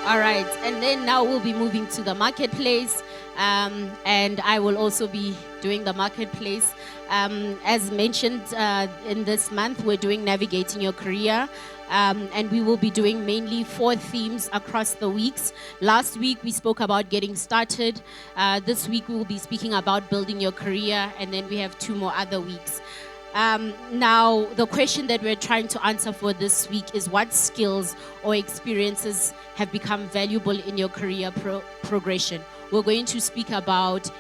All right, and then now we'll be moving to the marketplace, and I will also be doing the marketplace. As mentioned, in this month, we're doing Navigating Your Career, and we will be doing mainly 4 themes across the weeks. Last week, we spoke about getting started. This week, we will be speaking about building your career, and then we have 2 more other weeks. Now, the question that we're trying to answer for this week is what skills or experiences have become valuable in your career progression. We're going to speak about,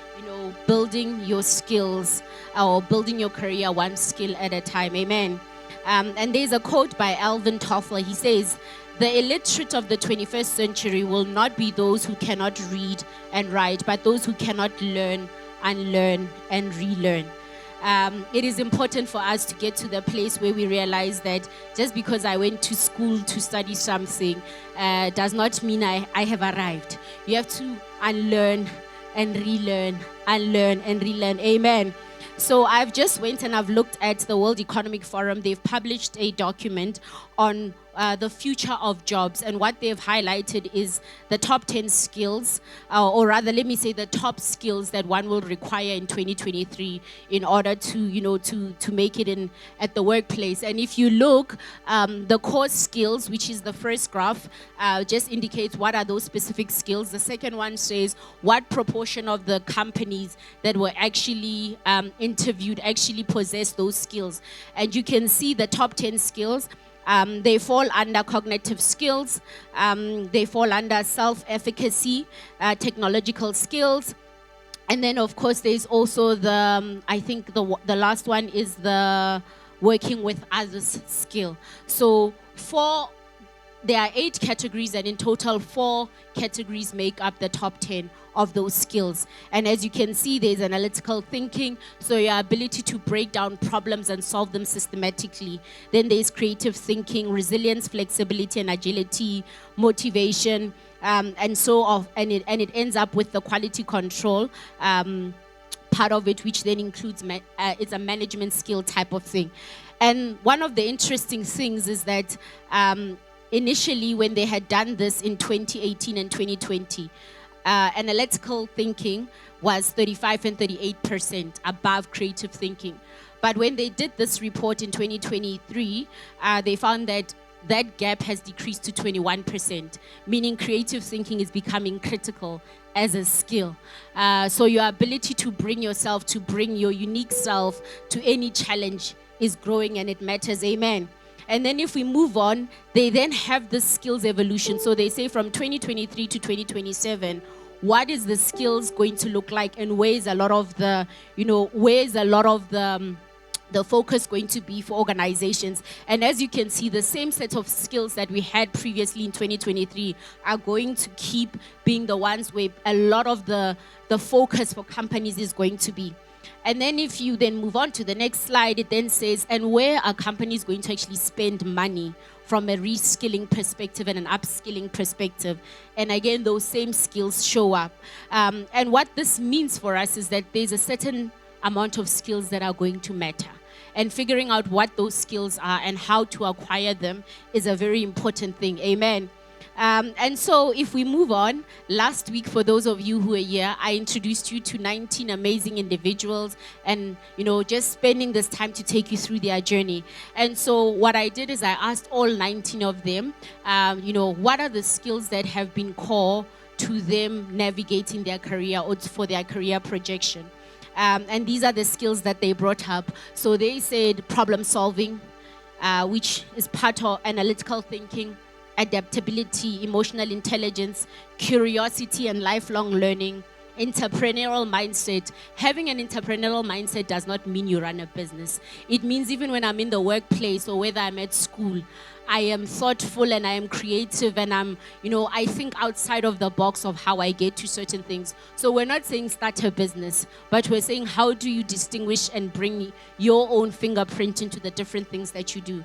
building your skills or building your career one skill at a time. Amen. And there's a quote by Alvin Toffler. He says, "The illiterate of the 21st century will not be those who cannot read and write, but those who cannot learn, unlearn, and relearn." It is important for us to get to the place where we realize that just because I went to school to study something does not mean I have arrived. You have to unlearn and relearn, unlearn and relearn. Amen. So I've just went and I've looked at the World Economic Forum. They've published a document on the future of jobs, and what they've highlighted is the top 10 skills, or rather, let me say the top skills that one will require in 2023 in order to, to make it in at the workplace. And if you look, the core skills, which is the first graph, just indicates what are those specific skills. The second one says what proportion of the companies that were actually interviewed actually possess those skills. And you can see the top 10 skills. They fall under cognitive skills, they fall under self-efficacy, technological skills, and then of course there's also the, I think the last one is the working with others skill. So there are 8 categories, and in total 4 categories make up the top 10 of those skills. And as you can see, there's analytical thinking, so your ability to break down problems and solve them systematically. Then there's creative thinking, resilience, flexibility and agility, motivation, and so on. And it ends up with the quality control part of it, which then includes it's a management skill type of thing. And one of the interesting things is that initially, when they had done this in 2018 and 2020, analytical thinking was 35 and 38% above creative thinking. But when they did this report in 2023, they found that that gap has decreased to 21%, meaning creative thinking is becoming critical as a skill. So your ability to bring yourself, to bring your unique self to any challenge is growing, and it matters. Amen. And then if we move on, they then have the skills evolution. So they say from 2023 to 2027, what is the skills going to look like, and where is a lot of the, the focus going to be for organizations? And as you can see, the same set of skills that we had previously in 2023 are going to keep being the ones where a lot of the focus for companies is going to be. And then if you then move on to the next slide, it then says, and where are companies going to actually spend money from a reskilling perspective and an upskilling perspective? And again, those same skills show up. And what this means for us is that there's a certain amount of skills that are going to matter. And figuring out what those skills are and how to acquire them is a very important thing. Amen. And so if we move on, last week, for those of you who are here, I introduced you to 19 amazing individuals and, just spending this time to take you through their journey. And so what I did is I asked all 19 of them, what are the skills that have been core to them navigating their career or for their career projection? And these are the skills that they brought up. So they said problem solving, which is part of analytical thinking, adaptability, emotional intelligence, curiosity and lifelong learning, entrepreneurial mindset. Having an entrepreneurial mindset does not mean you run a business. It means even when I'm in the workplace or whether I'm at school, I am thoughtful and I am creative and I think outside of the box of how I get to certain things. So we're not saying start a business, but we're saying how do you distinguish and bring your own fingerprint into the different things that you do.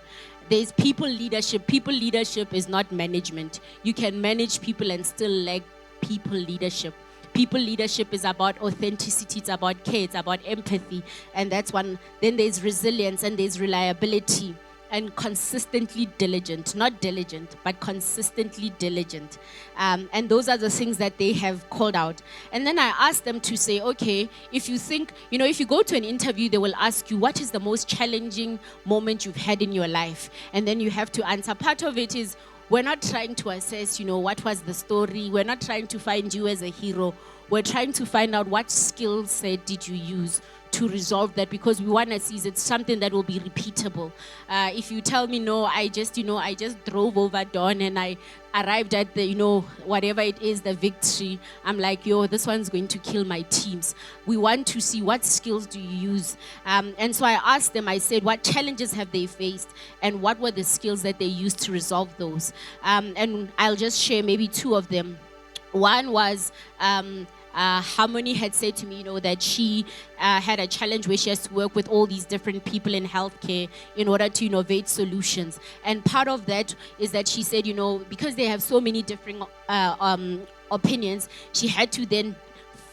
There's people leadership. People leadership is not management. You can manage people and still lack people leadership. People leadership is about authenticity, it's about care, it's about empathy. And that's one. Then there's resilience and there's reliability. and consistently diligent, not diligent, but consistently diligent. And those are the things that they have called out. And then I asked them to say, okay, if you think, if you go to an interview, they will ask you, what is the most challenging moment you've had in your life? And then you have to answer. Part of it is, we're not trying to assess, what was the story. We're not trying to find you as a hero. We're trying to find out what skill set did you use to resolve that, because we want to see it's something that will be repeatable. If you tell me, no, I just drove over Dawn and I arrived at the, whatever it is, the victory, I'm like, this one's going to kill my teams. We want to see what skills do you use. And so I asked them, I said, what challenges have they faced and what were the skills that they used to resolve those? And I'll just share maybe two of them. One was, Harmony had said to me, that she had a challenge where she has to work with all these different people in healthcare in order to innovate solutions. And part of that is that she said, because they have so many different opinions, she had to then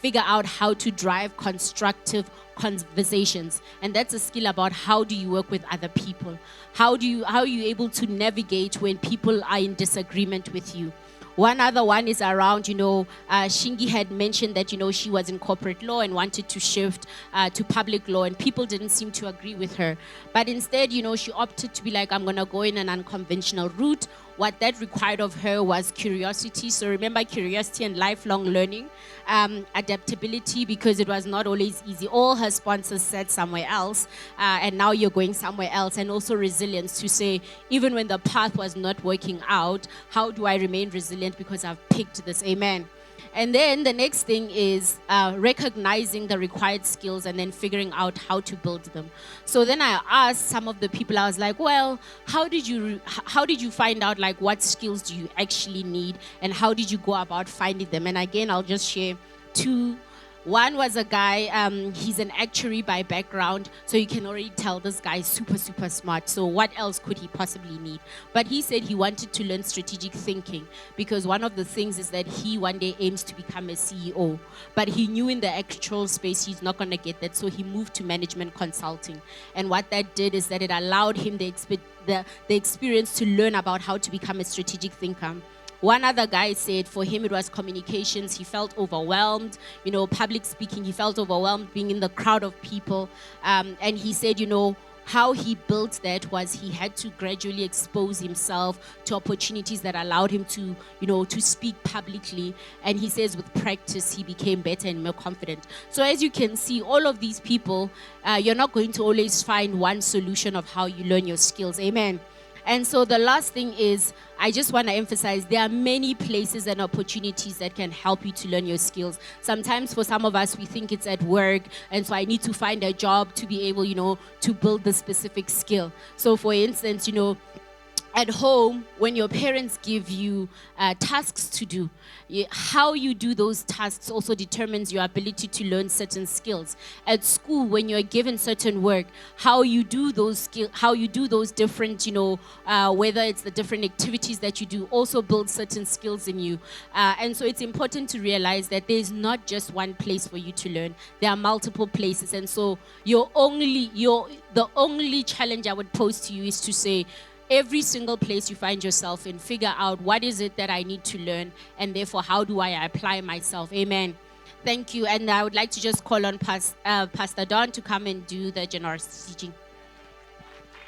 figure out how to drive constructive conversations. And that's a skill about how do you work with other people? How are you able to navigate when people are in disagreement with you? One other one is around, Shingi had mentioned that, she was in corporate law and wanted to shift to public law, and people didn't seem to agree with her. But instead, she opted to be like, I'm going to go in an unconventional route. What that required of her was curiosity. So remember, curiosity and lifelong learning, adaptability, because it was not always easy. All her sponsors said somewhere else, and now you're going somewhere else. And also resilience to say, even when the path was not working out, how do I remain resilient because I've picked this? Amen. And then the next thing is recognizing the required skills and then figuring out how to build them. So then I asked some of the people, I was like, well, how did you find out, like, what skills do you actually need and how did you go about finding them? And again, I'll just share two. One was a guy, he's an actuary by background, so you can already tell this guy is super, super smart. So what else could he possibly need? But he said he wanted to learn strategic thinking because one of the things is that he one day aims to become a CEO. But he knew in the actual space he's not going to get that, so he moved to management consulting. And what that did is that it allowed him the experience to learn about how to become a strategic thinker. One other guy said for him it was communications. He felt overwhelmed, public speaking. He felt overwhelmed being in the crowd of people. And he said, how he built that was he had to gradually expose himself to opportunities that allowed him to, to speak publicly. And he says with practice, he became better and more confident. So as you can see, all of these people, you're not going to always find one solution of how you learn your skills. Amen. And so the last thing is, I just want to emphasize there are many places and opportunities that can help you to learn your skills. Sometimes for some of us, we think it's at work, and so I need to find a job to be able, to build the specific skill. So for instance, at home, when your parents give you tasks to do, how you do those tasks also determines your ability to learn certain skills. At school, when you're given certain work, how you do those different, whether it's the different activities that you do, also build certain skills in you. And so it's important to realize that there's not just one place for you to learn. There are multiple places. And so the only challenge I would pose to you is to say, every single place you find yourself in, figure out what is it that I need to learn, and therefore how do I apply myself. Amen. Thank you. And I would like to just call on Pastor Dawn to come and do the generosity teaching.